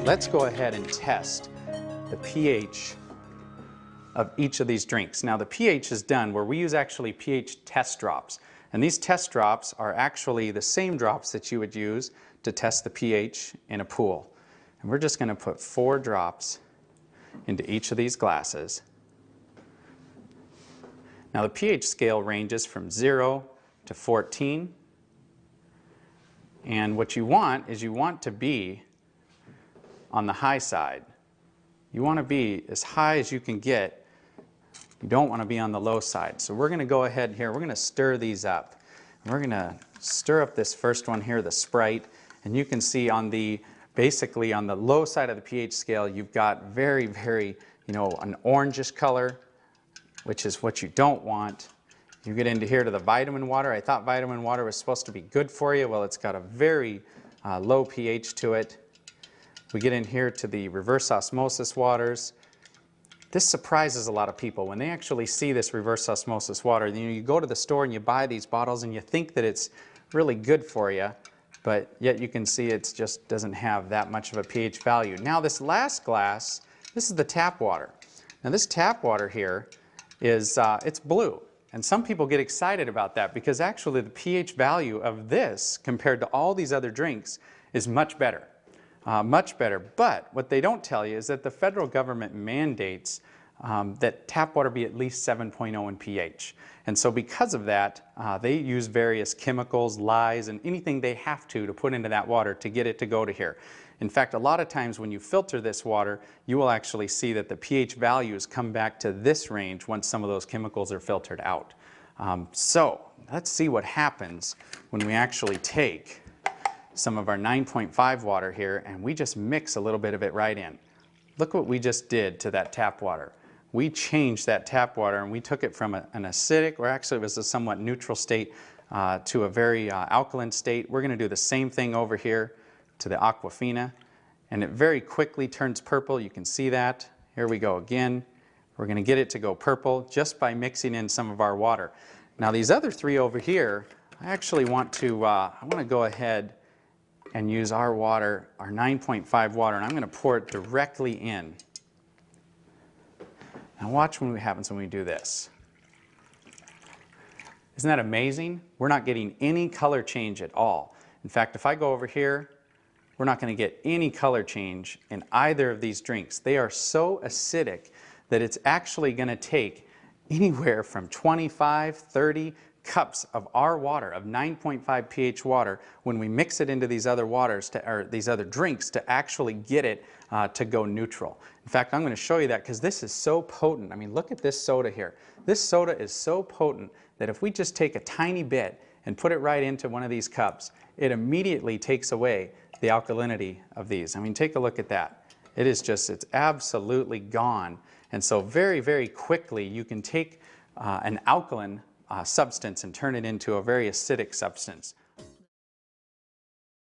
Let's go ahead and test the pH of each of these drinks. Now the pH is done where we use actually pH test drops. And these test drops are actually the same drops that you would use to test the pH in a pool. And we're just going to put 4 drops into each of these glasses. Now the pH scale ranges from 0 to 14. And what you want is you want to be on the high side. You want to be as high as you can get. You don't want to be on the low side. So we're going to go ahead here, we're going to stir these up. We're going to stir up this first one here, the Sprite, and you can see on the, basically on the low side of the pH scale, you've got very, an orangish color, which is what you don't want. You get into here to the vitamin water. I thought vitamin water was supposed to be good for you. Well, it's got a very low pH to it. We get in here to the reverse osmosis waters. This surprises a lot of people when they actually see this reverse osmosis water. You go to the store and you buy these bottles and you think that it's really good for you, but yet you can see it just doesn't have that much of a pH value. Now this last glass, this is the tap water. Now this tap water here is it's blue. And some people get excited about that because actually the pH value of this compared to all these other drinks is much better. Much better. But what they don't tell you is that the federal government mandates that tap water be at least 7.0 in pH. And so because of that, they use various chemicals, lyes, and anything they have to put into that water to get it to go to here. In fact, a lot of times when you filter this water, you will actually see that the pH values come back to this range once some of those chemicals are filtered out. So let's see what happens when we actually take some of our 9.5 water here and we just mix a little bit of it right in. Look what we just did to that tap water. We changed that tap water and we took it from an acidic, or actually it was a somewhat neutral state, to a very alkaline state. We're going to do the same thing over here to the Aquafina, and it very quickly turns purple. You can see that. Here we go again. We're going to get it to go purple just by mixing in some of our water. Now these other 3 over here, I actually want to I want to go ahead and use our water, our 9.5 water, and I'm going to pour it directly in. Now watch what happens when we do this. Isn't that amazing? We're not getting any color change at all. In fact, if I go over here, we're not going to get any color change in either of these drinks. They are so acidic that it's actually going to take anywhere from 25, 30 cups of our water, of 9.5 pH water, when we mix it into these other waters, or these other drinks, to actually get it to go neutral. In fact, I'm going to show you that because this is so potent. I mean, look at this soda here. This soda is so potent that if we just take a tiny bit and put it right into one of these cups, it immediately takes away the alkalinity of these. I mean, take a look at that. It is just, it's absolutely gone. And so very, very quickly you can take an alkaline substance and turn it into a very acidic substance.